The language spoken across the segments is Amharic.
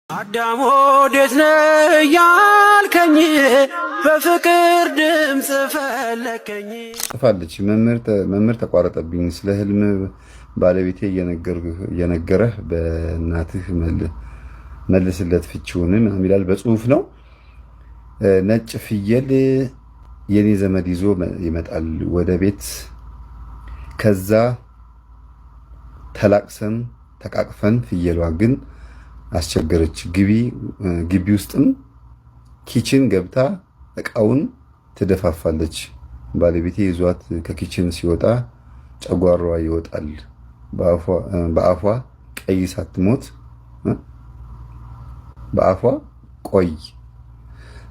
አዳም ወዴት ነህ ያልከኝ በፍቅር ድምፅ ፈለከኝ። ጽፋለች። መምህር ተቋረጠብኝ። ስለ ህልም ባለቤቴ እየነገረህ በእናትህ መልስለት ፍቺውን ይላል። በጽሁፍ ነው። ነጭ ፍየል የኔ ዘመድ ይዞ ይመጣል ወደ ቤት። ከዛ ተላቅሰን ተቃቅፈን ፍየሏ ግን አስቸገረች። ግቢ ውስጥም ኪችን ገብታ እቃውን ትደፋፋለች። ባለቤቴ ይዟት ከኪችን ሲወጣ ጨጓራዋ ይወጣል። በአፏ ቀይ ሳትሞት በአፏ ቆይ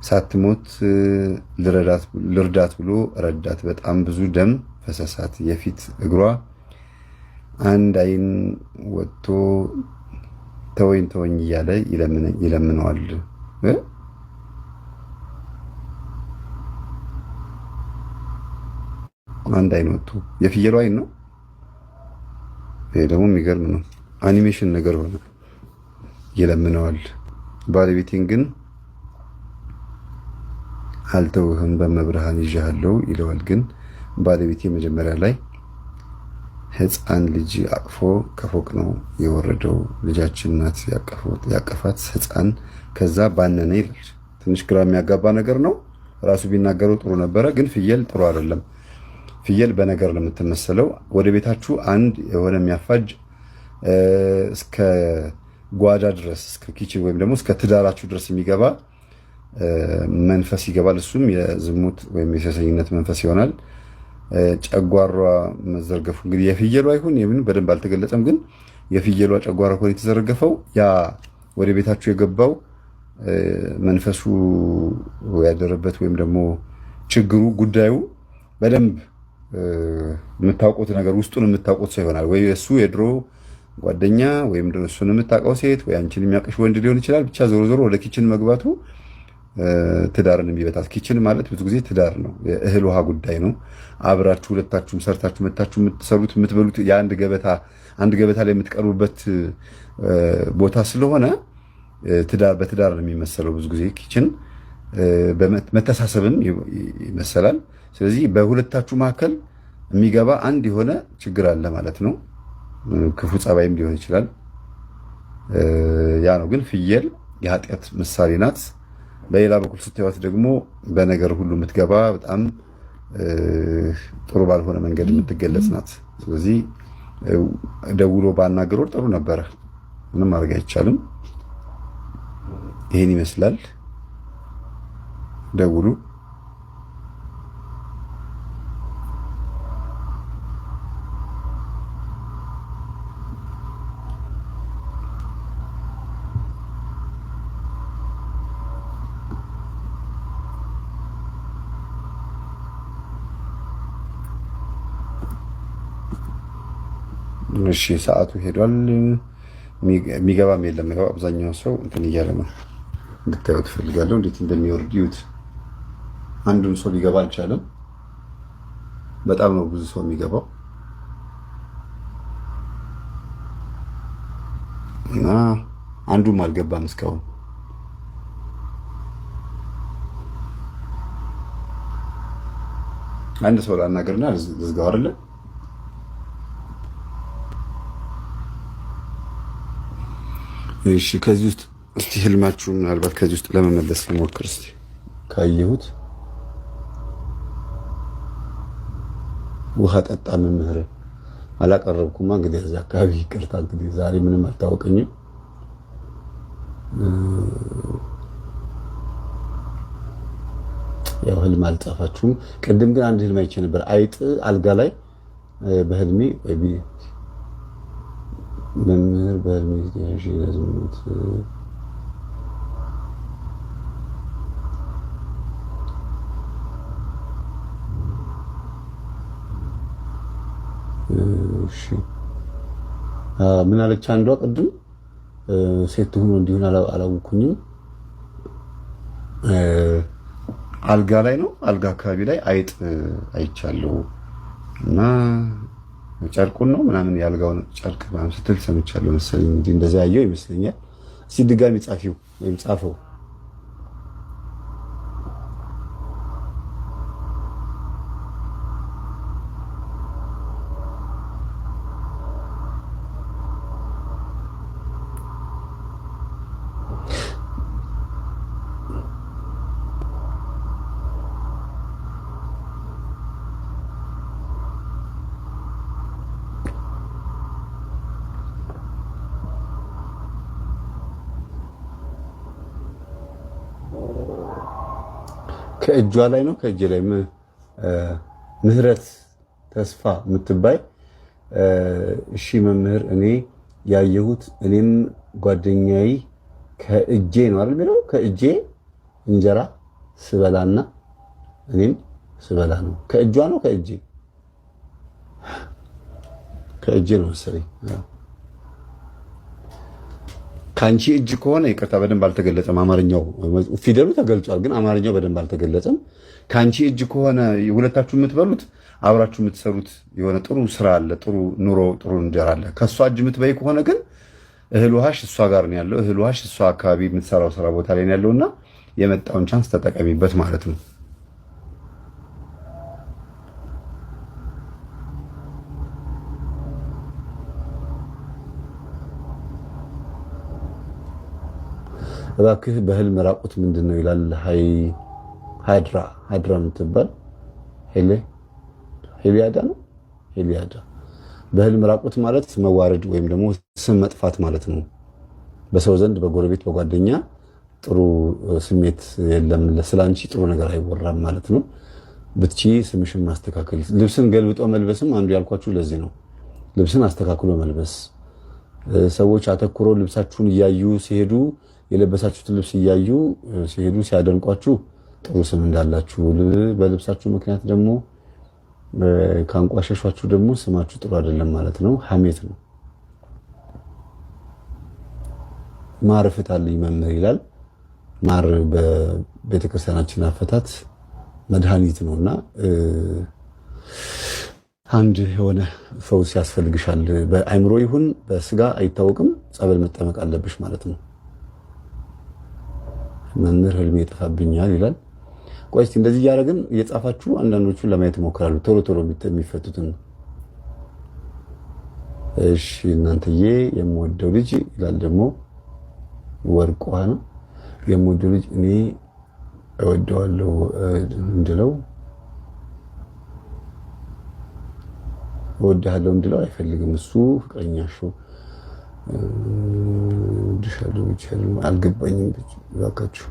ሳትሞት ልርዳት ብሎ ረዳት። በጣም ብዙ ደም ፈሰሳት። የፊት እግሯ አንድ አይን ወጥቶ ተወኝ እያለ ይለምነዋል። አንድ አይን ወጥቶ የፍየሉ አይን ነው። ይሄ ደግሞ የሚገርም ነው። አኒሜሽን ነገር ሆነ። ይለምነዋል። ባለቤቴን ግን አልተውህም በመብርሃን ይዣለሁ ይለዋል። ግን ባለቤቴ መጀመሪያ ላይ ህፃን ልጅ አቅፎ ከፎቅ ነው የወረደው። ልጃችን ናት ያቀፋት ህፃን። ከዛ ባነነ ይላል። ትንሽ ግራ የሚያጋባ ነገር ነው። ራሱ ቢናገረው ጥሩ ነበረ፣ ግን ፍየል ጥሩ አይደለም። ፍየል በነገር ነው የምትመሰለው። ወደ ቤታችሁ አንድ የሆነ የሚያፋጅ እስከ ጓዳ ድረስ እስከ ኪችን ወይም ደግሞ እስከ ትዳራችሁ ድረስ የሚገባ መንፈስ ይገባል። እሱም የዝሙት ወይም የሴሰኝነት መንፈስ ይሆናል። ጨጓሯ መዘርገፉ እንግዲህ የፍየሏ ይሁን የምን በደንብ አልተገለጸም፣ ግን የፍየሏ ጨጓራ ኮን የተዘረገፈው ያ ወደ ቤታችሁ የገባው መንፈሱ ያደረበት ወይም ደግሞ ችግሩ ጉዳዩ በደንብ የምታውቁት ነገር ውስጡን የምታውቁት ሰው ይሆናል። ወይ እሱ የድሮ ጓደኛ ወይም እሱን የምታውቀው ሴት ወይ አንቺን የሚያውቅሽ ወንድ ሊሆን ይችላል። ብቻ ዞሮ ዞሮ ወደ ኪችን መግባቱ ትዳርን የሚበታት። ኪችን ማለት ብዙ ጊዜ ትዳር ነው፣ የእህል ውሃ ጉዳይ ነው። አብራችሁ ሁለታችሁም ሰርታችሁ መታችሁ የምትሰሩት የምትበሉት የአንድ ገበታ ላይ የምትቀርቡበት ቦታ ስለሆነ በትዳር ነው የሚመሰለው። ብዙ ጊዜ ኪችን መተሳሰብም ይመሰላል። ስለዚህ በሁለታችሁ መካከል የሚገባ አንድ የሆነ ችግር አለ ማለት ነው። ክፉ ጸባይም ሊሆን ይችላል። ያ ነው። ግን ፍየል የኃጢአት ምሳሌ ናት። በሌላ በኩል ስታዩት ደግሞ በነገር ሁሉ የምትገባ በጣም ጥሩ ባልሆነ መንገድ የምትገለጽ ናት። ስለዚህ ደውሎ ባናገሮ ጥሩ ነበረ። ምንም ማድረግ አይቻልም። ይሄን ይመስላል። ደውሉ። እሺ ሰዓቱ ሄዷል። የሚገባም የለም። አብዛኛው ሰው እንትን እያለ ነው። እንድታዩት ፈልጋለሁ። እንዴት እንደሚወርድ ይዩት። አንዱም ሰው ሊገባ አልቻለም። በጣም ነው ብዙ ሰው የሚገባው እና አንዱም አልገባም እስካሁን። አንድ ሰው ላናገርና ልዝጋው አይደለ? እሺ ከዚህ ውስጥ እስቲ ህልማችሁ ምናልባት ከዚህ ውስጥ ለመመለስ ልሞክር። እስቲ ካየሁት ውሃ ጠጣ መምህር አላቀረብኩማ። እንግዲህ እዛ አካባቢ ይቅርታ። እንግዲህ ዛሬ ምንም አልታወቀኝም። ያው ህልም አልጻፋችሁም። ቅድም ግን አንድ ህልም አይቼ ነበር። አይጥ አልጋ ላይ በህልሜ መምህር በህልሜ ያዥ ምን አለች አንዷ ቅድም? ሴት ሆኖ እንዲሆን አላወኩኝም። አልጋ ላይ ነው። አልጋ አካባቢ ላይ አይጥ አይቻለሁ እና ጨርቁን ነው ምናምን ያልጋውን ጨርቅ ምናምን ስትል ሰምቻለሁ መሰለኝ። እንደዛ ያየው ይመስለኛል። ሲድጋሚ ጻፊው ወይም ጻፈው። ከእጇ ላይ ነው ከእጄ ላይ ምህረት ተስፋ የምትባይ እሺ መምህር እኔ ያየሁት እኔም ጓደኛዬ ከእጄ ነው አይደል የሚለው ከእጄ እንጀራ ስበላና እኔም ስበላ ነው ከእጇ ነው ከእጄ ነው መሰለኝ ካንቺ እጅ ከሆነ ይቅርታ በደንብ አልተገለጸም አማርኛው ፊደሉ ተገልጿል ግን አማርኛው በደንብ አልተገለጸም ካንቺ እጅ ከሆነ ሁለታችሁ የምትበሉት አብራችሁ የምትሰሩት የሆነ ጥሩ ስራ አለ ጥሩ ኑሮ ጥሩ እንጀራ አለ ከሷ እጅ የምትበይ ከሆነ ግን እህል ውሃሽ እሷ ጋር ነው ያለው እህል ውሃሽ እሷ አካባቢ የምትሰራው ስራ ቦታ ላይ ነው ያለውና የመጣውን ቻንስ ተጠቀሚበት ማለት ነው እባክህ በህልም ራቁት ምንድነው ይላል ሃይድራ የምትባል ሄሊያዳ ነው ሄሊያዳ በህልም ራቁት ማለት መዋረድ ወይም ደግሞ ስም መጥፋት ማለት ነው በሰው ዘንድ በጎረቤት በጓደኛ ጥሩ ስሜት የለም ለስላንቺ ጥሩ ነገር አይወራም ማለት ነው ብትቺ ስምሽን ማስተካከል ልብስን ገልብጦ መልበስም አንዱ ያልኳችሁ ለዚህ ነው ልብስን አስተካክሎ መልበስ ሰዎች አተኩሮ ልብሳችሁን እያዩ ሲሄዱ የለበሳችሁት ልብስ እያዩ ሲሄዱ ሲያደንቋችሁ ጥሩ ስም እንዳላችሁ በልብሳችሁ ምክንያት ደግሞ ካንቋሸሿችሁ ደግሞ ስማችሁ ጥሩ አይደለም ማለት ነው ሐሜት ነው ማር ፍታልኝ መምህር ይላል ማር በቤተክርስቲያናችን አፈታት መድኃኒት ነውና አንድ የሆነ ፈውስ ያስፈልግሻል በአይምሮ ይሁን በስጋ አይታወቅም ጸበል መጠመቅ አለብሽ ማለት ነው መምህር ህልሜ ይጠፋብኛል ይላል ቆይ እስቲ እንደዚህ ያረጋግን እየጻፋችሁ አንዳንዶቹን ለማየት ሞክራሉ ቶሎ የሚፈቱትን እሺ እናንተዬ የምወደው ልጅ ይላል ደግሞ ወርቋ ነው የምወደው ልጅ እኔ እወደዋለሁ እንድለው እንድለው አይፈልግም እሱ ፍቅረኛሽ ድሻሉ አልገባኝም ባካችሁ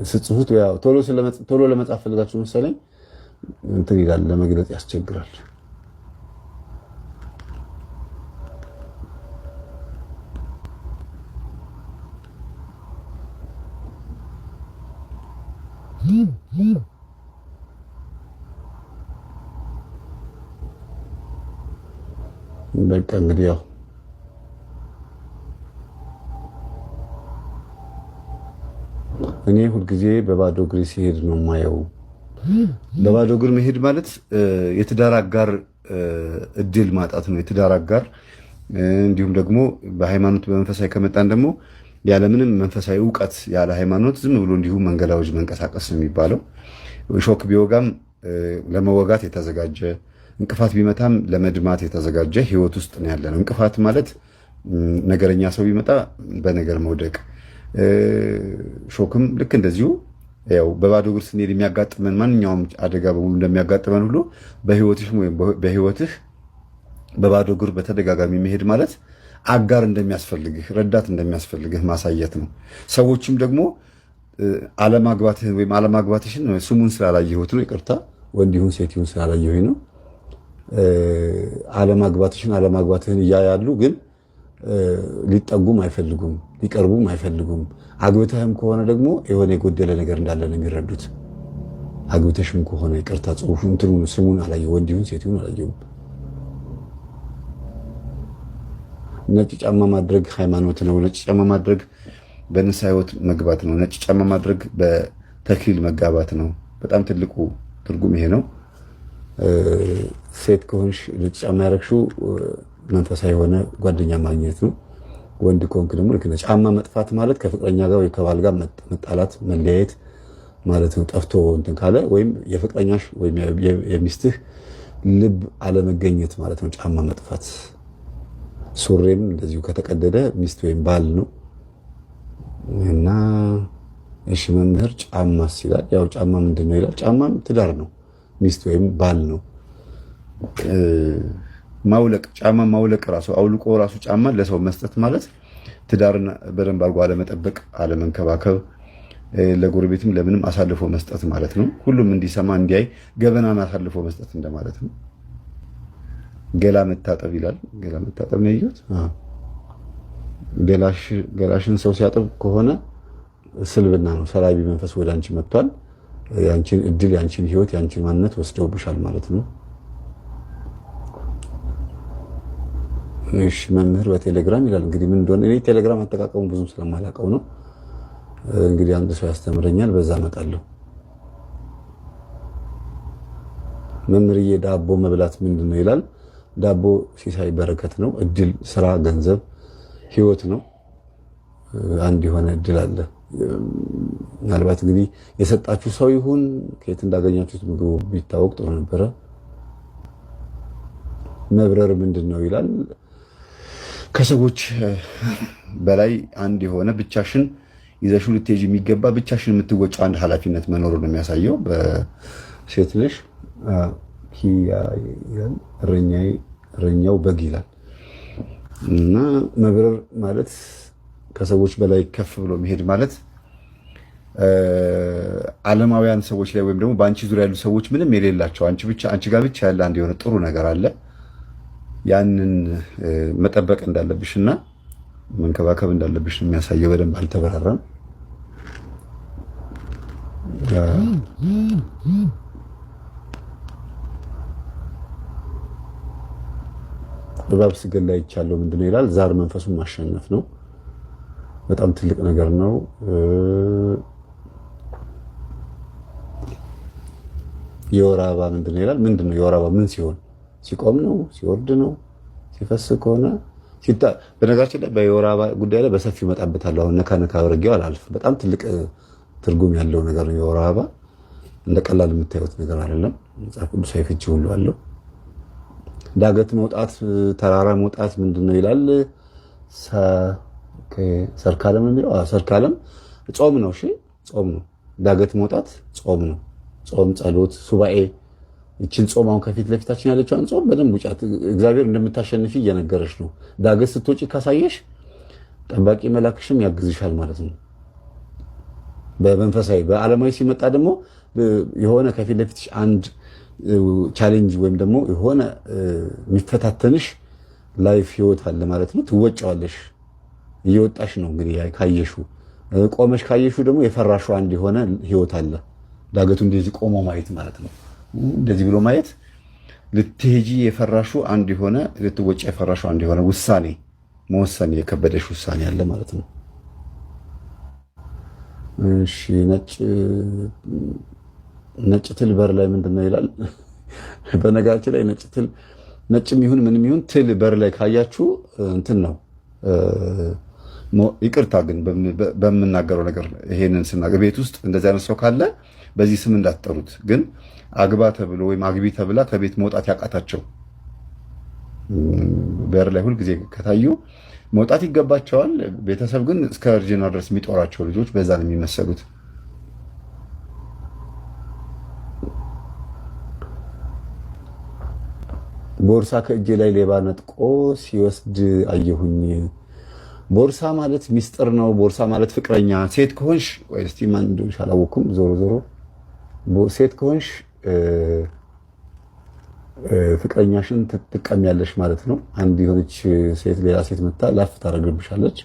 ስትጽፉት ያው ቶሎ ለመጻፍ ፈልጋችሁ መሰለኝ እንትን ይላል ለመግለጽ ያስቸግራል በቃ እንግዲህ ያው እኔ ሁልጊዜ በባዶ እግር ሲሄድ ነው ማየው በባዶ እግር መሄድ ማለት የትዳር አጋር እድል ማጣት ነው የትዳር አጋር እንዲሁም ደግሞ በሃይማኖት በመንፈሳዊ ከመጣን ደግሞ ያለ ምንም መንፈሳዊ ዕውቀት ያለ ሃይማኖት ዝም ብሎ እንዲሁ መንገላዎች መንቀሳቀስ ነው የሚባለው ሾክ ቢወጋም ለመወጋት የተዘጋጀ እንቅፋት ቢመታም ለመድማት የተዘጋጀ ህይወት ውስጥ ነው ያለነው እንቅፋት ማለት ነገረኛ ሰው ቢመጣ በነገር መውደቅ ሾክም ልክ እንደዚሁ ያው በባዶ እግር ስንሄድ የሚያጋጥመን ማንኛውም አደጋ በሙሉ እንደሚያጋጥመን ሁሉ በህይወትህ በባዶ እግር በተደጋጋሚ መሄድ ማለት አጋር እንደሚያስፈልግህ ረዳት እንደሚያስፈልግህ ማሳየት ነው ሰዎችም ደግሞ አለማግባትሽን ስሙን ስላላየሁት ነው ይቅርታ ወንድ ይሁን ሴት ይሁን ስላላየሁኝ ነው አለማግባትህን እያያሉ ግን ሊጠጉም አይፈልጉም ሊቀርቡም አይፈልጉም አግብተህም ከሆነ ደግሞ የሆነ የጎደለ ነገር እንዳለ ነው የሚረዱት አግብተሽም ከሆነ ይቅርታ ጽሁፉን እንትኑን ስሙን አላየሁ ወንድ ይሁን ሴት ይሁን አላየሁም ነጭ ጫማ ማድረግ ሃይማኖት ነው ነጭ ጫማ ማድረግ በንስሐ ሕይወት መግባት ነው ነጭ ጫማ ማድረግ በተክሊል መጋባት ነው በጣም ትልቁ ትርጉም ይሄ ነው ሴት ከሆንሽ ነጭ ጫማ ያረግሽው መንፈሳዊ የሆነ ጓደኛ ማግኘት ነው ወንድ ከሆንክ ደግሞ ልክ ነህ። ጫማ መጥፋት ማለት ከፍቅረኛ ጋር ወይ ከባል ጋር መጣላት መለያየት ማለት ነው። ጠፍቶ እንትን ካለ ወይም የፍቅረኛሽ ወይም የሚስትህ ልብ አለመገኘት ማለት ነው ጫማ መጥፋት። ሱሬም እንደዚሁ ከተቀደደ ሚስት ወይም ባል ነው እና እሺ መምህር ጫማስ ይላል። ያው ጫማ ምንድን ነው ይላል። ጫማም ትዳር ነው፣ ሚስት ወይም ባል ነው። ማውለቅ ጫማ ማውለቅ ራሱ አውልቆ ራሱ ጫማ ለሰው መስጠት ማለት ትዳርን በደንብ አድርጎ አለመጠበቅ፣ አለመንከባከብ፣ ለጎረቤትም ለምንም አሳልፎ መስጠት ማለት ነው። ሁሉም እንዲሰማ እንዲያይ ገበናን አሳልፎ መስጠት እንደማለት ነው። ገላ መታጠብ ይላል። ገላ መታጠብ ነው ያየሁት። ገላሽን ሰው ሲያጥብ ከሆነ ስልብና ነው። ሰላቢ መንፈስ ወደ አንቺ መጥቷል። ያንቺን እድል፣ ያንቺን ህይወት፣ ያንቺን ማንነት ወስደውብሻል ማለት ነው። እሺ መምህር በቴሌግራም ይላል። እንግዲህ ምን እንደሆነ እኔ ቴሌግራም አጠቃቀሙ ብዙም ስለማላውቀው ነው። እንግዲህ አንድ ሰው ያስተምረኛል፣ በዛ እመጣለሁ። መምህርዬ ዳቦ መብላት ምንድን ነው ይላል። ዳቦ ሲሳይ በረከት ነው። እድል፣ ስራ፣ ገንዘብ፣ ህይወት ነው። አንድ የሆነ እድል አለ። ምናልባት እንግዲህ የሰጣችሁ ሰው ይሁን ከየት እንዳገኛችሁት ምግቡ ቢታወቅ ጥሩ ነበረ። መብረር ምንድን ነው ይላል። ከሰዎች በላይ አንድ የሆነ ብቻሽን ይዘሽ ልትሄጂ የሚገባ ብቻሽን የምትወጪው አንድ ኃላፊነት መኖሩ ነው የሚያሳየው። በሴት ነሽ እረኛው በግ ይላል እና መብረር ማለት ከሰዎች በላይ ከፍ ብሎ መሄድ ማለት ዓለማውያን ሰዎች ላይ ወይም ደግሞ በአንቺ ዙሪያ ያሉ ሰዎች ምንም የሌላቸው አንቺ ጋር ብቻ ያለ አንድ የሆነ ጥሩ ነገር አለ። ያንን መጠበቅ እንዳለብሽና መንከባከብ እንዳለብሽ ነው የሚያሳየው። በደንብ አልተበራራም። እባብ ስገላ ይቻለው ምንድነው ይላል። ዛር መንፈሱን ማሸነፍ ነው። በጣም ትልቅ ነገር ነው። የወር አበባ ምንድነው ይላል። ምንድነው የወር አበባ? ምን ሲሆን ሲቆም ነው? ሲወርድ ነው? ሲፈስ ከሆነ በነገራችን ላይ በየወር አበባ ጉዳይ ላይ በሰፊው እመጣበታለሁ። አሁን ነካ አድርጌው አላልፍ። በጣም ትልቅ ትርጉም ያለው ነገር ነው። የወር አበባ እንደ ቀላል የምታዩት ነገር አይደለም። መጽሐፍ ቅዱሳዊ ፍቺ ሁሉ አለው። ዳገት መውጣት፣ ተራራ መውጣት ምንድነው ይላል። ሰርካለም የሚለው ሰርካለም ጾም ነው። እሺ ጾም ነው። ዳገት መውጣት ጾም ነው። ጾም፣ ጸሎት፣ ሱባኤ። ይችን ጾም አሁን ከፊት ለፊታችን ያለችውን ጾም በደንብ ውጫት። እግዚአብሔር እንደምታሸንፊ እየነገረሽ ነው። ዳገት ስትወጪ ካሳየሽ ጠባቂ መላክሽም ያግዝሻል ማለት ነው። በመንፈሳዊ በዓለማዊ ሲመጣ ደግሞ የሆነ ከፊት ለፊትሽ አንድ ቻሌንጅ ወይም ደግሞ የሆነ የሚፈታተንሽ ላይፍ ህይወት አለ ማለት ነው። ትወጫዋለሽ። እየወጣሽ ነው እንግዲህ ካየሹ። ቆመሽ ካየሹ ደግሞ የፈራሹ አንድ የሆነ ህይወት አለ። ዳገቱ እንደዚህ ቆሞ ማየት ማለት ነው። እንደዚህ ብሎ ማየት ልትሄጂ የፈራሹ አንድ የሆነ ልትወጪ የፈራሹ አንድ የሆነ ውሳኔ መወሰን የከበደሽ ውሳኔ አለ ማለት ነው። እሺ ነጭ ትል በር ላይ ምንድነው ይላል። በነገራችን ላይ ነጭም ይሁን ምንም ይሁን ትል በር ላይ ካያችሁ እንትን ነው። ይቅርታ ግን በምናገረው ነገር ይሄንን ስናገር ቤት ውስጥ እንደዚህ አይነት ሰው ካለ በዚህ ስም እንዳትጠሩት። ግን አግባ ተብሎ ወይም አግቢ ተብላ ከቤት መውጣት ያቃታቸው በር ላይ ሁልጊዜ ከታዩ መውጣት ይገባቸዋል። ቤተሰብ ግን እስከ እርጅና ድረስ የሚጦራቸው ልጆች በዛ ነው የሚመሰሉት። ቦርሳ ከእጄ ላይ ሌባ ነጥቆ ሲወስድ አየሁኝ። ቦርሳ ማለት ሚስጥር ነው። ቦርሳ ማለት ፍቅረኛ። ሴት ከሆንሽ ወይ እስቲ ማን እንደሆንሽ አላወኩም። ዞሮ ሴት ከሆንሽ ፍቅረኛሽን ትቀሚያለሽ ማለት ነው። አንድ የሆነች ሴት ሌላ ሴት መታ ላፍ ታረግብሻለች።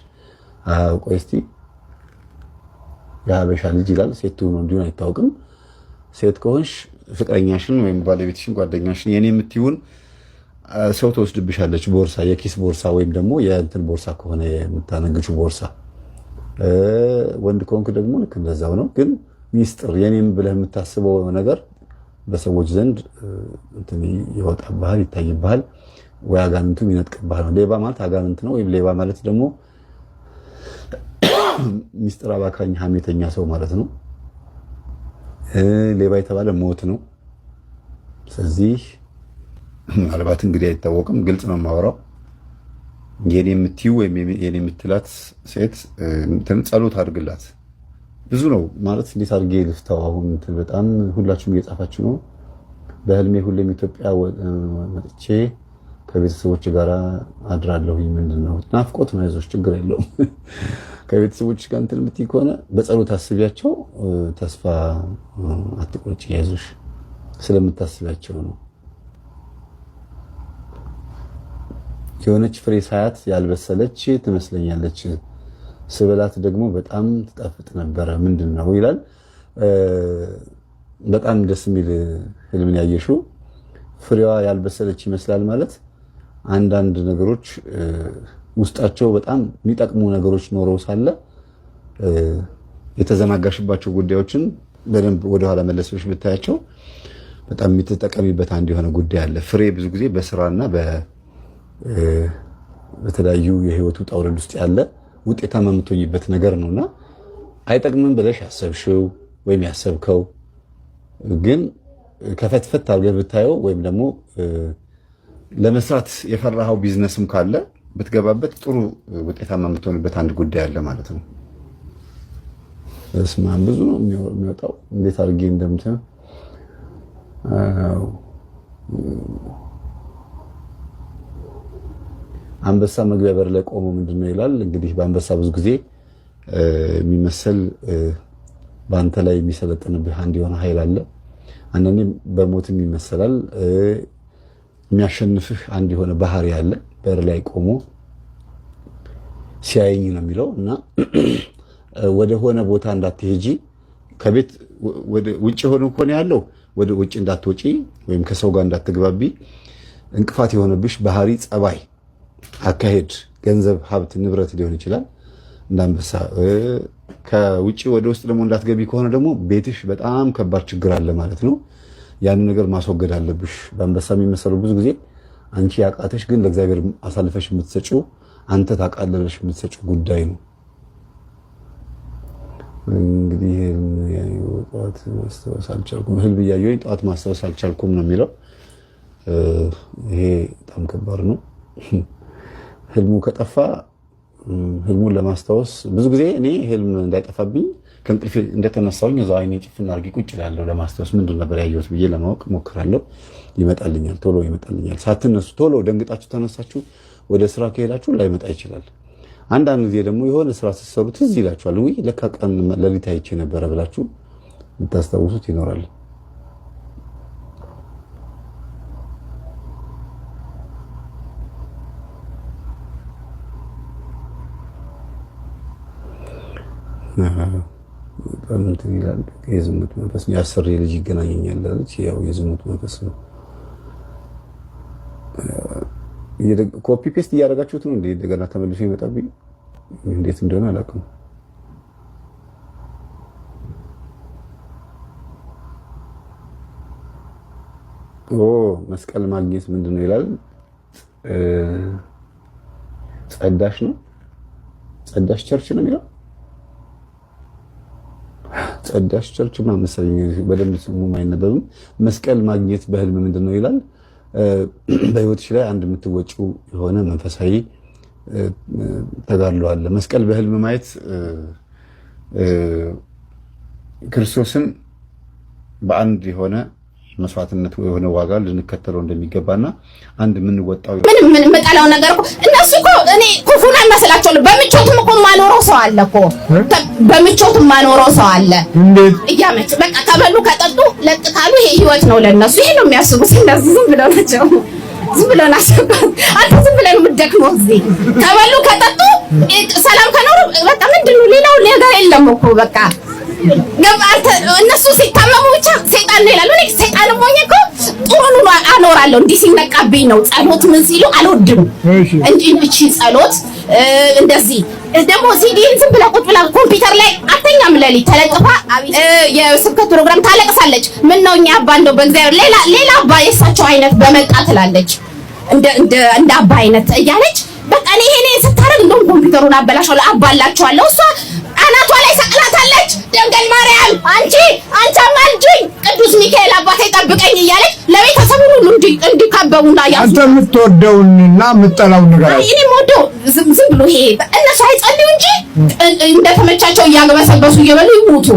ቆይ እስቲ የሀበሻ ልጅ ይላል። ሴት ትሁን እንዲሆን አይታወቅም። ሴት ከሆንሽ ፍቅረኛሽን ወይም ባለቤትሽን ጓደኛሽን የኔ የምትይውን ሰው ተወስድብሻለች። ቦርሳ፣ የኪስ ቦርሳ ወይም ደግሞ የእንትን ቦርሳ ከሆነ የምታነግቹ ቦርሳ። ወንድ ከሆንክ ደግሞ ልክ እንደዛው ነው። ግን ሚስጥር የኔም ብለህ የምታስበው ነገር በሰዎች ዘንድ እንትን ይወጣብሃል፣ ይታይብሃል፣ ወይ አጋንንቱም ይነጥቅብሃል ነው። ሌባ ማለት አጋንንት ነው። ወይም ሌባ ማለት ደግሞ ሚስጥር አባካኝ ሐሜተኛ ሰው ማለት ነው። ሌባ የተባለ ሞት ነው። ስለዚህ ምናልባት እንግዲህ አይታወቅም፣ ግልጽ ነው የማወራው። የኔ የምትይው ወይም የኔ የምትላት ሴት ጸሎት አድርግላት። ብዙ ነው ማለት እንዴት አድርጌ ልፍታው? አሁን በጣም ሁላችሁም እየጻፋችሁ ነው። በህልሜ ሁሌም ኢትዮጵያ መጥቼ ከቤተሰቦች ጋር አድራለሁ። ምንድነው ናፍቆት ነው። አይዞሽ ችግር የለውም። ከቤተሰቦች ጋር እንትን የምትይ ከሆነ በጸሎት አስቢያቸው። ተስፋ አትቆርጪ፣ አይዞሽ ስለምታስቢያቸው ነው። የሆነች ፍሬ ሳያት ያልበሰለች ትመስለኛለች፣ ስበላት ደግሞ በጣም ትጣፍጥ ነበረ። ምንድነው ይላል። በጣም ደስ የሚል ህልምን ያየሽው። ፍሬዋ ያልበሰለች ይመስላል ማለት አንዳንድ ነገሮች ውስጣቸው በጣም የሚጠቅሙ ነገሮች ኖረው ሳለ የተዘናጋሽባቸው ጉዳዮችን በደንብ ወደኋላ መለስሽ ብታያቸው በጣም የምትጠቀሚበት አንድ የሆነ ጉዳይ አለ። ፍሬ ብዙ ጊዜ በስራና በተለያዩ የህይወቱ ውጣ ውረድ ውስጥ ያለ ውጤታማ የምትሆኝበት ነገር ነውና አይጠቅምም ብለሽ ያሰብሽው ወይም ያሰብከው ግን ከፈትፈት አድርገህ ብታየው ወይም ደግሞ ለመስራት የፈራኸው ቢዝነስም ካለ ብትገባበት ጥሩ ውጤታማ የምትሆንበት አንድ ጉዳይ አለ ማለት ነው። እስማን ብዙ ነው የሚወጣው። እንዴት አድርጌ እንደምትል አንበሳ መግቢያ በር ላይ ቆሞ ምንድነው ይላል። እንግዲህ በአንበሳ ብዙ ጊዜ የሚመሰል በአንተ ላይ የሚሰለጥንብህ አንድ የሆነ ኃይል አለ። አንዳንዴ በሞትም ይመሰላል። የሚያሸንፍህ አንድ የሆነ ባህሪ አለ። በር ላይ ቆሞ ሲያየኝ ነው የሚለው እና ወደ ሆነ ቦታ እንዳትሄጂ ከቤት ወደ ውጭ ሆኖ ኮን ያለው ወደ ውጭ እንዳትወጪ ወይም ከሰው ጋር እንዳትግባቢ እንቅፋት የሆነብሽ ባህሪ፣ ጸባይ፣ አካሄድ፣ ገንዘብ፣ ሀብት፣ ንብረት ሊሆን ይችላል። እንዳንበሳ ከውጭ ወደ ውስጥ ደግሞ እንዳትገቢ ከሆነ ደግሞ ቤትሽ በጣም ከባድ ችግር አለ ማለት ነው። ያን ነገር ማስወገድ አለብሽ። በአንበሳ የሚመሰለው ብዙ ጊዜ አንቺ ያቃተሽ ግን ለእግዚአብሔር አሳልፈሽ የምትሰጪው አንተ ታቃለለሽ የምትሰጪው ጉዳይ ነው። እንግዲህ ጠዋት ማስታወስ አልቻልኩም፣ ህልም እያየሁኝ ጠዋት ማስታወስ አልቻልኩም ነው የሚለው። ይሄ በጣም ከባድ ነው። ህልሙ ከጠፋ ህልሙን ለማስታወስ ብዙ ጊዜ እኔ ህልም እንዳይጠፋብኝ ከእንቅልፌ እንደተነሳሁኝ እዛው አይኔ ጭፍን አድርጌ ቁጭ እላለሁ። ለማስታወስ ምንድን ነበር ያየሁት ብዬ ለማወቅ ሞክራለሁ። ይመጣልኛል፣ ቶሎ ይመጣልኛል። ሳትነሱ ቶሎ ደንግጣችሁ ተነሳችሁ ወደ ስራ ከሄዳችሁ ላይመጣ ይችላል። አንዳንድ ጊዜ ደግሞ የሆነ ስራ ስትሰሩ ትዝ ይላችኋል። ውይ ለካ ቀን ሌሊት አይቼ ነበረ ብላችሁ የምታስታውሱት ይኖራል። እንትን ይላል። የዝሙት መንፈስ ያሰሪ ልጅ ይገናኘኛል አለች። ያው የዝሙት መንፈስ ነው። ኮፒ ፔስት እያደረጋችሁት ነው እንዴ? እንደገና ተመልሶ ይመጣብኝ እንዴት እንደሆነ አላውቅም። መስቀል ማግኘት ምንድነው ይላል። ጸዳሽ ነው፣ ጸዳሽ ቸርች ነው የሚለው። ጸዳሽ ቸርች ምናምን መሰለኝ። በደንብ ስሙም አይነበብም። መስቀል ማግኘት በህልም ምንድነው ይላል። በህይወትሽ ላይ አንድ የምትወጪው የሆነ መንፈሳዊ ተጋድሎ አለ። መስቀል በህልም ማየት ክርስቶስን በአንድ የሆነ መስዋዕትነት የሆነ ዋጋ ልንከተለው እንደሚገባና አንድ የምንወጣው ምን መጣላው ነገር እኮ እነሱ እኮ እኔ ኩፉን አይመስላቸው። በምቾትም እኮ ማኖረው ሰው አለ እኮ በምቾትም ማኖረው ሰው አለ። እንዴት እያመች በቃ ከበሉ ከጠጡ ለጥቃሉ ይሄ ህይወት ነው ለነሱ። ይሄ ነው የሚያስቡት። እንደዚህ ዝም ብለው ናቸው። ዝም ብለው ናቸው። አንተ ዝም ብለው ነው የምትደክመው። እዚህ ከበሉ ከጠጡ ሰላም ከኖሩ በቃ ምንድነው ሌላው ነገር የለም እኮ በቃ ገባርተ እነሱ ሲታመሙ ብቻ ሰይጣን ነው ይላሉ። እኔ ሰይጣን ሆኜ እኮ ጥሩን አኖራለሁ። እንዲህ ሲነቃብኝ ነው ጸሎት ምን ሲሉ አልወድም እንጂ እቺ ጸሎት እንደዚህ ደግሞ ሲዲን ዝም ብላ ቁጭ ብላ ኮምፒውተር ላይ አተኛም ለሊት ተለጥፋ የስብከት ፕሮግራም ታለቅሳለች። ምን ነው እኛ አባ እንደው በእግዚአብሔር ሌላ አባ የሳቸው አይነት በመጣ ትላለች። እንደ አባ አይነት እያለች በቃ እኔ ይሄኔ ስታረግ እንደውም ኮምፒውተሩን አበላሻለሁ አባላቸዋለሁ። እሷ አናቷ ላይ ሰቅላታለች። ድንግል ማርያም አንቺ አማልጅኝ፣ ቅዱስ ሚካኤል አባቴ ጠብቀኝ እያለች ለቤተሰቡ ሁሉ እንዲከበቡና ያሱ አንተ የምትወደውንና የምትጠላውን ነገር እኔ የምወደው ዝም ብሎ ይሄ እነሱ አይጸልዩ እንጂ እንደተመቻቸው እያገበሰበሱ እየበሉ ይሞቱ።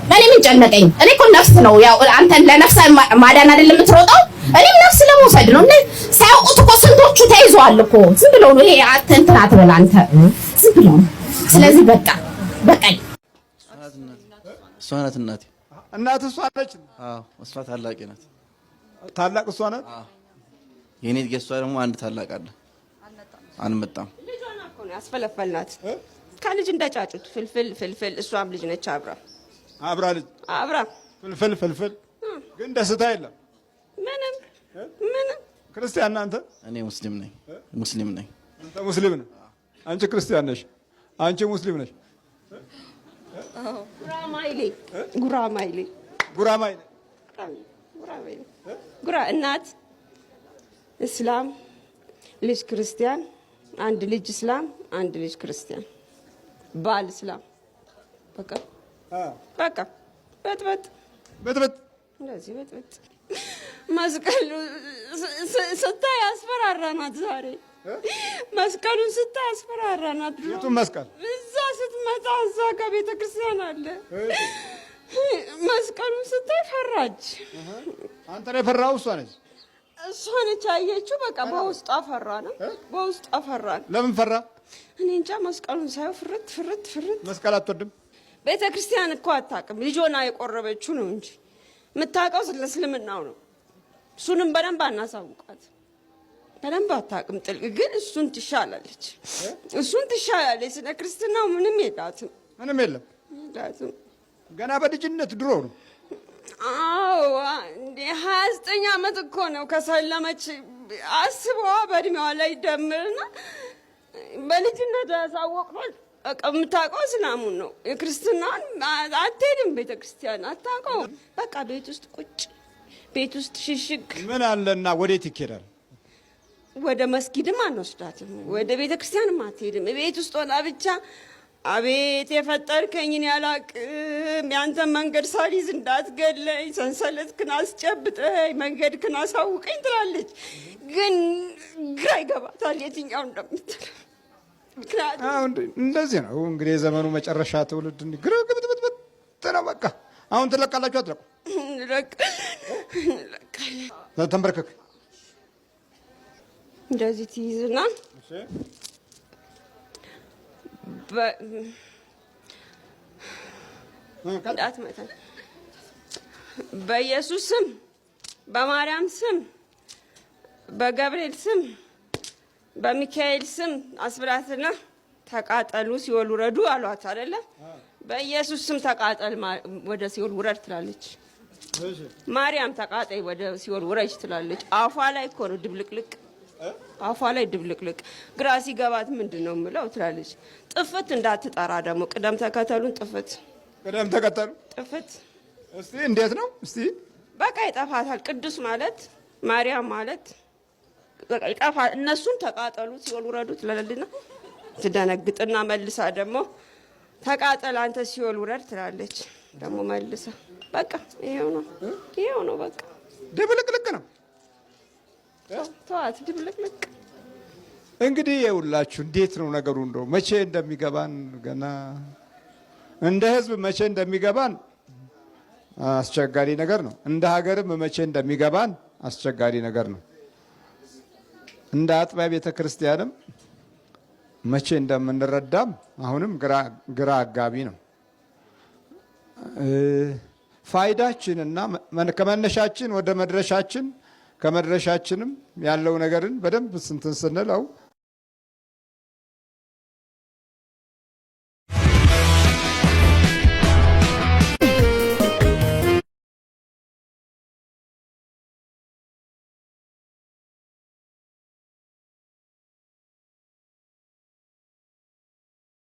እኔ ምን ጨነቀኝ? እኔ እኮ ነፍስ ነው ያው አንተን ለነፍስ ማዳን አይደለም የምትሮጠው፣ እኔም ነፍስ ለመውሰድ ነው። ሳያውቁት እኮ ስንቶቹ ተይዘዋል እኮ ዝም ብለው ነው። ይሄ እንትን አትበል አንተ ዝም ብለው ነው። ስለዚህ በቃኝ። እሷ ናት እናቴ። እናት እሷ ነች? አዎ እሷ ታላቅ ናት። ታላቅ እሷ ናት? አዎ የኔ የእሷ ደግሞ አንድ ታላቅ አለ። አንመጣም ልጇን እኮ ነው ያስፈለፈልናት ከልጅ እንደጫጩት ፍልፍል እሷም ልጅ ነች አብራ ልጅ አብራ ፍልፍል ግን ደስታ የለም ምንም ክርስቲያን ነህ አንተ? እኔ ሙስሊም ነኝ። አንተ ሙስሊም ነህ? አንቺ ክርስቲያን ነሽ? አንቺ ሙስሊም ነሽ? ጉራማይሌ እናት እስላም ልጅ ክርስቲያን፣ አንድ ልጅ እስላም፣ አንድ ልጅ ክርስቲያን፣ ባል እስላም። በቃ በጥበጥ እንደዚህ በጥበጥ መስቀሉ ስታይ አስፈራራናት። ዛሬ መስቀሉን ስታይ አስፈራራናት። የቱን መስቀል? እዛ ስትመጣ እዛ ከቤተ ክርስቲያን አለ። መስቀሉን ስታይ ፈራች። አንተ ነው የፈራኸው? እሷ ነች? እሷ ነች አየችው። በቃ በውስጧ ፈራ ነው። ለምን ፈራ? እኔ እንጃ። መስቀሉን ሳየው ፍርት። መስቀል አትወድም? ቤተ ክርስቲያን እኮ አታውቅም። ልጆና የቆረበችው ነው እንጂ የምታውቀው ስለ እስልምናው ነው። እሱንም በደንብ አናሳውቃት። በደንብ አታውቅም። ጥልቅ ግን እሱን ትሻላለች። ስለ ክርስትናው ምንም የላትም። ምንም የላትም። ገና በልጅነት ድሮ ነው። አዎ 29 ዓመት እኮ ነው ከሰለመች። አስበዋ በእድሜዋ ላይ ደምርና በልጅነት ያሳወቅነው የምታውቀው እስላሙን ነው። የክርስትናን አትሄድም፣ ቤተክርስቲያን አታውቀውም። በቃ ቤት ውስጥ ቁጭ፣ ቤት ውስጥ ሽሽግ። ምን አለና ወዴት ይኬዳል? ወደ መስጊድም አንወስዳትም፣ ወደ ቤተክርስቲያንም አትሄድም። ቤት ውስጥ ሆና ብቻ አቤት የፈጠርከኝን ያላቅም ያንተን መንገድ ሳሊዝ እንዳትገለኝ፣ ሰንሰለትክን አስጨብጠኝ፣ መንገድክን አሳውቀኝ ትላለች። ግን ግራ ይገባታል የትኛው እንደምትል። እንደዚህ ነው እንግዲህ የዘመኑ መጨረሻ ትውልድ ግብጥብጥ ነው። በቃ አሁን ትለቃላችሁ አትለቁ? ተንበርከክ። እንደዚህ ትይዝና እንዳትመታኝ። በኢየሱስ ስም፣ በማርያም ስም፣ በገብርኤል ስም፣ በሚካኤል ስም አስብላትና ተቃጠሉ፣ ሲኦል ውረዱ አሏት አይደለ? በኢየሱስ ስም ተቃጠል፣ ወደ ሲኦል ውረድ ትላለች። ማርያም ተቃጠይ፣ ወደ ሲኦል ውረጅ ትላለች። አፏ ላይ እኮ ነው ድብልቅልቅ፣ አፏ ላይ ድብልቅልቅ። ግራ ሲገባት ምንድን ነው የምለው ትላለች። ጥፍት እንዳትጠራ ደግሞ ቅደም ተከተሉን ጥፍት ጥፍት። እስቲ እንዴት ነው? እስቲ በቃ ይጠፋታል። ቅዱስ ማለት ማርያም ማለት ይጠፋ። እነሱን ተቃጠሉ፣ ሲኦል ውረዱ ትላለችና ትደነግጥና መልሳ ደግሞ ተቃጠል አንተ ሲኦል ውረድ ትላለች ደግሞ መልሳ። በቃ ይሄው ነው በቃ ድብልቅልቅ ነው። ተዋት ድብልቅልቅ። እንግዲህ የውላችሁ እንዴት ነው ነገሩ? እንደው መቼ እንደሚገባን ገና እንደ ህዝብ መቼ እንደሚገባን አስቸጋሪ ነገር ነው። እንደ ሀገርም መቼ እንደሚገባን አስቸጋሪ ነገር ነው። እንደ አጥቢያ ቤተ ክርስቲያንም መቼ እንደምንረዳም አሁንም ግራ አጋቢ ነው። ፋይዳችንና ከመነሻችን ወደ መድረሻችን ከመድረሻችንም ያለው ነገርን በደንብ ስንትን ስንለው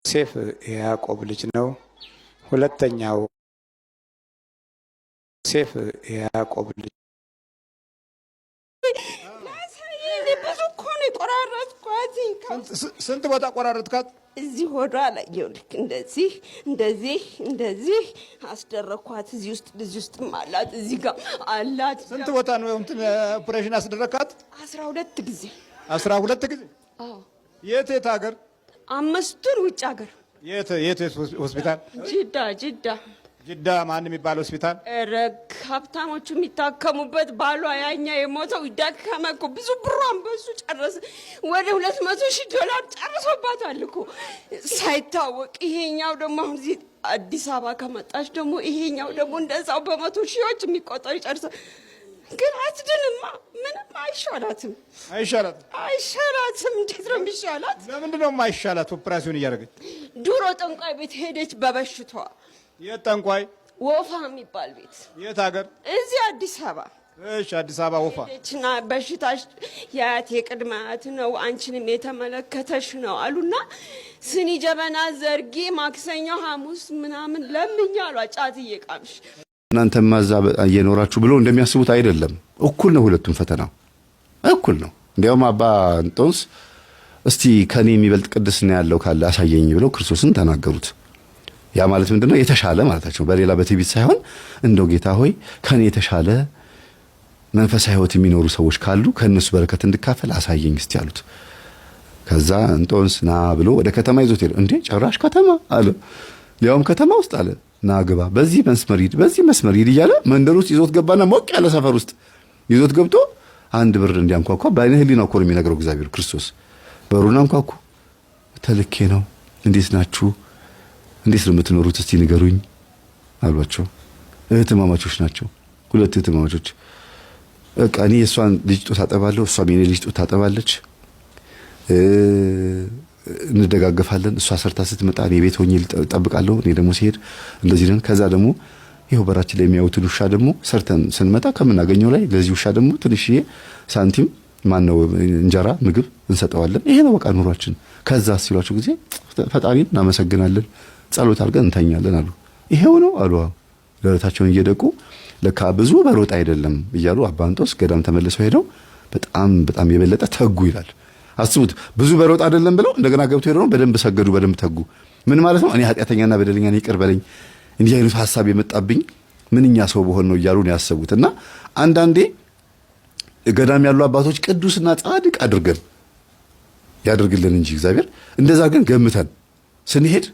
ዮሴፍ የያዕቆብ ልጅ ነው። ሁለተኛው ዮሴፍ የያዕቆብ ልጅ ብዙ እኮ ነው የቆራረጥኳት። ስንት ቦታ ቆራረጥካት? እዚህ ሆዷ ላይ ይልክ እንደዚህ እንደዚህ እንደዚህ አስደረኳት። እዚህ ውስጥም አላት፣ እዚህ ጋር አላት። ስንት ቦታ ነው እንትን ኦፕሬሽን አስደረካት? 12 ጊዜ። 12 ጊዜ? አዎ። የት ሀገር? 5ቱን ውጭ ሀገር። የት ሆስፒታል? ጅዳ ማን የሚባል ሆስፒታል? ሀብታሞቹ የሚታከሙበት። ባሏ ያኛ የሞተው ደከመ እኮ ብዙ ብሯን በሱ ጨረሰ። ወደ $200,000 ጨርሶባታል እኮ ሳይታወቅ። ይሄኛው ደግሞ አሁን እዚህ አዲስ አበባ ከመጣች ደግሞ ይሄኛው ደግሞ እንደዛው በ100 ሺዎች የሚቆጠሩ ጨርሰ። ግን አትድንማ፣ ምንም አይሻላትም። አይሻላትም። እንዴት ነው የሚሻላት? ለምንድን ነው የማይሻላት? ኦፕራሲዮን እያደረገች ድሮ ጠንቋይ ቤት ሄደች በበሽታዋ። የት ጠንቋይ? ወፋ የሚባል ቤት። የት ሀገር? እዚህ አዲስ አበባ። እሺ፣ አዲስ አበባ ወፋ ሄደችና በሽታሽ የአያቴ ቅድመ አያት ነው፣ አንቺንም የተመለከተሽ ነው አሉና ስኒ ጀበና ዘርጌ ማክሰኞ ሐሙስ ምናምን ለምኛ አሏ። ጫት እየቃምሽ እናንተማ እዛ እየኖራችሁ ብሎ እንደሚያስቡት አይደለም። እኩል ነው፣ ሁለቱም ፈተና እኩል ነው። እንዲያውም አባ እንጦንስ እስቲ ከኔ የሚበልጥ ቅድስና ያለው ካለ አሳየኝ ብለው ክርስቶስን ተናገሩት። ያ ማለት ምንድነው? የተሻለ ማለታቸው። በሌላ በትዕቢት ሳይሆን እንደው ጌታ ሆይ ከኔ የተሻለ መንፈሳዊ ሕይወት የሚኖሩ ሰዎች ካሉ ከነሱ በረከት እንድካፈል አሳየኝ እስቲ አሉት። ከዛ እንጦንስ ና ብሎ ወደ ከተማ ይዞት ሄደ። እንዴ ጭራሽ ከተማ አለ። ሊያውም ከተማ ውስጥ አለ። ና ግባ፣ በዚህ መስመር ሂድ፣ በዚህ መስመር ሂድ እያለ መንደር ውስጥ ይዞት ገባና ሞቅ ያለ ሰፈር ውስጥ ይዞት ገብቶ አንድ በር እንዲያንኳኳ በዓይነ ሕሊናው እኮ ነው የሚነግረው እግዚአብሔር ክርስቶስ። በሩን አንኳኩ። ተልኬ ነው። እንዴት ናችሁ? እንዴት ነው የምትኖሩት? እስቲ ንገሩኝ አሏቸው። እህትማማቾች ናቸው፣ 2 እህትማማቾች። በቃ እኔ የእሷን ልጅ ጡት አጠባለሁ፣ እሷም የኔ ልጅ ጡት ታጠባለች፣ እንደጋገፋለን። እሷ ሰርታ ስትመጣ እኔ ቤት ሆኜ እጠብቃለሁ፣ እኔ ደግሞ ሲሄድ እንደዚህ ነን። ከዛ ደግሞ ይኸው በራችን ላይ የሚያዩትን ውሻ ደግሞ ሰርተን ስንመጣ ከምናገኘው ላይ ለዚህ ውሻ ደግሞ ትንሽዬ ሳንቲም ማነው እንጀራ ምግብ እንሰጠዋለን። ይሄ ነው በቃ ኑሯችን። ከዛ ሲሏቸው ጊዜ ፈጣሪን እናመሰግናለን፣ ጸሎት አድርገን እንተኛለን አሉ። ይሄው ነው አሉ። ደረታቸውን እየደቁ ለካ ብዙ በሮጥ አይደለም እያሉ አባ እንጦንስ ገዳም ተመልሰው ሄደው በጣም የበለጠ ተጉ ይላል። አስቡት፣ ብዙ በሮጥ አይደለም ብለው እንደገና ገብቶ ሄደው በደንብ ሰገዱ፣ በደንብ ተጉ። ምን ማለት ነው? እኔ ኃጢአተኛና በደለኛ ነኝ፣ ይቅር በለኝ፣ እንዲህ አይነት ሐሳብ የመጣብኝ ምንኛ ሰው በሆን ነው እያሉ ነው ያሰቡትና አንዳንዴ ገዳም ያሉ አባቶች ቅዱስና ጻድቅ አድርገን ያደርግልን እንጂ እግዚአብሔር እንደዛ ግን ገምተን ስንሄድ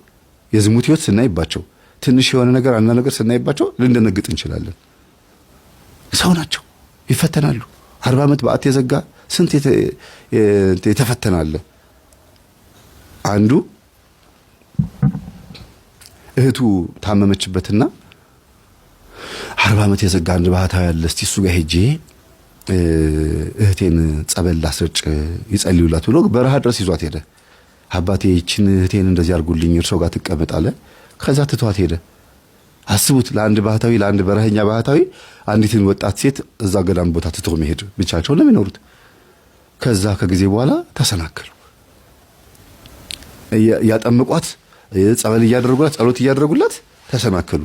የዝሙት ሕይወት ስናይባቸው ትንሽ የሆነ ነገር አንድ ነገር ስናይባቸው ልንደነግጥ እንችላለን። ሰው ናቸው፣ ይፈተናሉ። 40 ዓመት በዓት የዘጋ ስንት የተፈተናለ። አንዱ እህቱ ታመመችበትና 40 ዓመት የዘጋ አንድ ባህታዊ ያለ፣ እስቲ እሱ ጋር ሄጄ እህቴን ጸበል ላስረጭ ይጸልዩላት ብሎ በረሃ ድረስ ይዟት ሄደ። አባቴ ይችን እህቴን እንደዚህ አድርጉልኝ እርሶ ጋር ትቀመጥ አለ። ከዛ ትቷት ሄደ። አስቡት፣ ለአንድ ባህታዊ፣ ለአንድ በረሃኛ ባህታዊ አንዲትን ወጣት ሴት እዛ ገዳም ቦታ ትቶ መሄድ፣ ብቻቸውን ነው የሚኖሩት። ከዛ ከጊዜ በኋላ ተሰናከሉ። ያጠምቋት፣ ጸበል እያደረጉላት፣ ጸሎት እያደረጉላት ተሰናከሉ።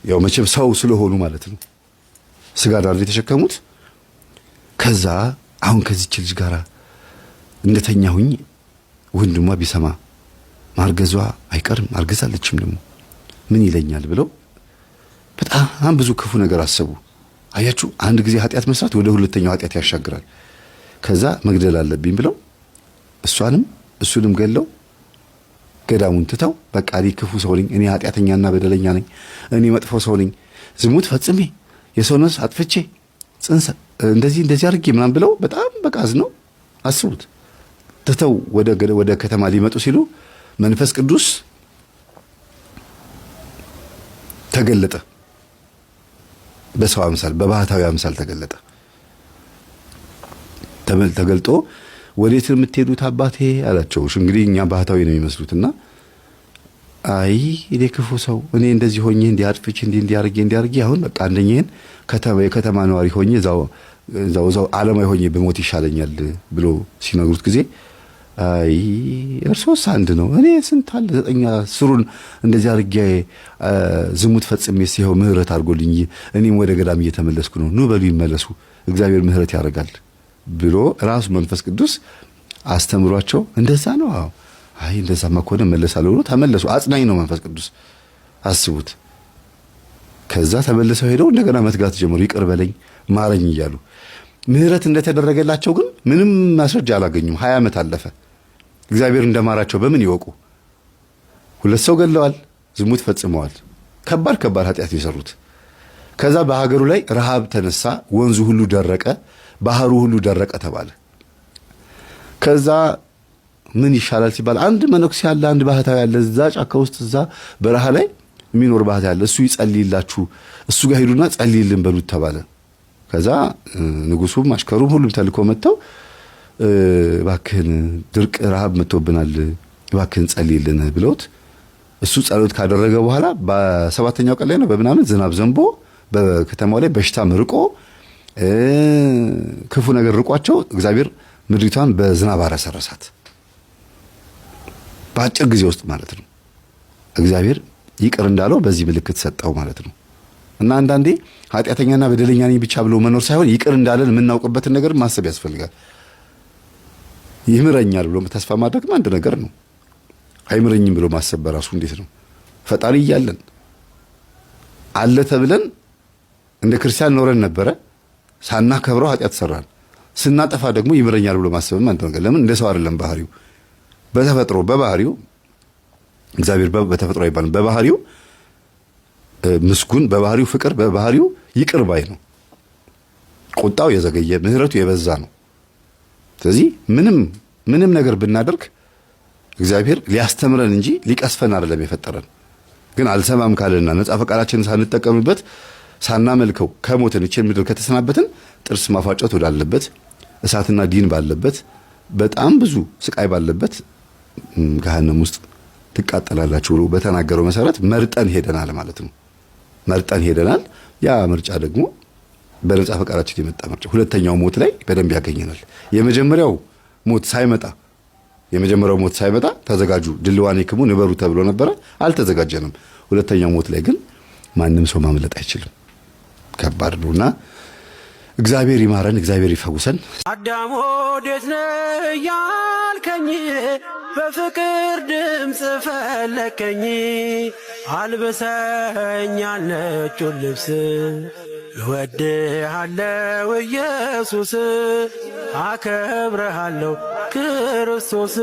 ያው መቼም ሰው ስለሆኑ ማለት ነው፣ ስጋ ዳር የተሸከሙት። ከዛ አሁን ከዚች ልጅ ጋር እንደተኛሁኝ ወንድሟ ቢሰማ ማርገዟ አይቀርም፣ አርግዛለችም ደግሞ ምን ይለኛል ብለው በጣም ብዙ ክፉ ነገር አሰቡ። አያችሁ፣ አንድ ጊዜ ኃጢአት መስራት ወደ ሁለተኛው ኃጢአት ያሻግራል። ከዛ መግደል አለብኝ ብለው እሷንም እሱንም ገለው ገዳሙን ትተው በቃ እኔ ክፉ ሰው ነኝ፣ እኔ ኃጢአተኛና በደለኛ ነኝ፣ እኔ መጥፎ ሰው ነኝ፣ ዝሙት ፈጽሜ የሰው ነፍስ አጥፍቼ ጽንሰ እንደዚህ አድርጌ ምናምን ብለው በጣም በቃ አዝነው አስቡት ትተው ወደ ከተማ ሊመጡ ሲሉ መንፈስ ቅዱስ ተገለጠ። በሰው አምሳል፣ በባህታዊ አምሳል ተገለጠ። ተገልጦ ወዴት የምትሄዱት አባቴ አላቸው። እንግዲህ እኛ ባህታዊ ነው የሚመስሉትና አይ እኔ ክፉ ሰው፣ እኔ እንደዚህ ሆኜ እንዲያርፍች እንዲያርጌ አሁን በቃ አንደኛዬን የከተማ ነዋሪ ሆኜ እዛው ዓለማዊ ሆኜ በሞት ይሻለኛል ብሎ ሲነግሩት ጊዜ አይ እርሶስ አንድ ነው፣ እኔ ስንት አለ 9 እንደዚህ አድርጌ ዝሙት ፈጽሜ ሲሆን ምህረት አድርጎልኝ እኔም ወደ ገዳም እየተመለስኩ ነው፣ ኑ በሉ ይመለሱ፣ እግዚአብሔር ምህረት ያደርጋል ብሎ ራሱ መንፈስ ቅዱስ አስተምሯቸው እንደዛ ነው። አዎ አይ እንደዛማ ከሆነ መለሳለሁ ብሎ ተመለሱ። አጽናኝ ነው መንፈስ ቅዱስ አስቡት። ከዛ ተመልሰው ሄደው እንደገና መትጋት ጀመሩ። ይቅር በለኝ ማረኝ እያሉ ምህረት እንደተደረገላቸው ግን ምንም ማስረጃ አላገኙም። 20 ዓመት አለፈ። እግዚአብሔር እንደማራቸው በምን ይወቁ? 2 ሰው ገለዋል፣ ዝሙት ፈጽመዋል፣ ከባድ ኃጢአት የሰሩት። ከዛ በሀገሩ ላይ ረሃብ ተነሳ፣ ወንዙ ሁሉ ደረቀ፣ ባህሩ ሁሉ ደረቀ ተባለ። ከዛ ምን ይሻላል ሲባል አንድ መነኩሴ ያለ አንድ ባህታዊ ያለ እዛ ጫካ ውስጥ እዛ በረሃ ላይ የሚኖር ባህታዊ ያለ እሱ ይጸልይላችሁ፣ እሱ ጋር ሄዱና ጸልይልን በሉት ተባለ። ከዛ ንጉሱም አሽከሩም ሁሉም ተልኮ መጥተው እባክህን ድርቅ ረሃብ መጥቶብናል እባክህን ጸልይልን ብለውት እሱ ጸሎት ካደረገ በኋላ በ7ኛው ቀን ላይ ነው በምናምን ዝናብ ዘንቦ በከተማው ላይ በሽታ ምርቆ ክፉ ነገር ርቋቸው እግዚአብሔር ምድሪቷን በዝናብ አረሰረሳት በአጭር ጊዜ ውስጥ ማለት ነው። እግዚአብሔር ይቅር እንዳለው በዚህ ምልክት ሰጠው ማለት ነው። እና አንዳንዴ ኃጢአተኛና በደለኛ ነኝ ብቻ ብሎ መኖር ሳይሆን ይቅር እንዳለን የምናውቅበትን ነገር ማሰብ ያስፈልጋል። ይምረኛል ብሎ ተስፋ ማድረግ አንድ ነገር ነው። አይምረኝም ብሎ ማሰብ በራሱ እንዴት ነው? ፈጣሪ እያለን አለ ተብለን እንደ ክርስቲያን ኖረን ነበረ፣ ሳናከብረው ኃጢአት ሰራን። ስናጠፋ ደግሞ ይምረኛል ብሎ ማሰብም አንድ ነገር። ለምን እንደ ሰው አይደለም ባህሪው። በተፈጥሮ በባህሪው እግዚአብሔር በተፈጥሮ አይባልም። በባህሪው ምስጉን፣ በባህሪው ፍቅር፣ በባህሪው ይቅር ባይ ነው። ቁጣው የዘገየ ምህረቱ የበዛ ነው። ስለዚህ ምንም ነገር ብናደርግ እግዚአብሔር ሊያስተምረን እንጂ ሊቀስፈን አይደለም የፈጠረን። ግን አልሰማም ካለና ነፃ ፈቃዳችንን ሳንጠቀምበት ሳናመልከው ከሞትን እቺን ምድር ከተሰናበትን ጥርስ ማፋጨት ወዳለበት እሳትና ዲን ባለበት በጣም ብዙ ስቃይ ባለበት ገሃነም ውስጥ ትቃጠላላችሁ ብሎ በተናገረው መሰረት መርጠን ሄደናል ማለት ነው። መርጠን ሄደናል። ያ ምርጫ ደግሞ በነፃ ፈቃዳችን የመጣ ምርጫ። ሁለተኛው ሞት ላይ በደንብ ያገኘናል። የመጀመሪያው ሞት ሳይመጣ ተዘጋጁ ድልዋኔክሙ ንበሩ ተብሎ ነበረ። አልተዘጋጀንም። ሁለተኛው ሞት ላይ ግን ማንም ሰው ማምለጥ አይችልም። ከባድ ነውና እግዚአብሔር ይማረን፣ እግዚአብሔር ይፈውሰን። አዳም ወዴት ነህ ያልከኝ በፍቅር ድምፅ ፈለከኝ። አልብሰኝ ነጩን ልብስ እወድሃለሁ ኢየሱስ፣ አከብረሃለሁ ክርስቶስ።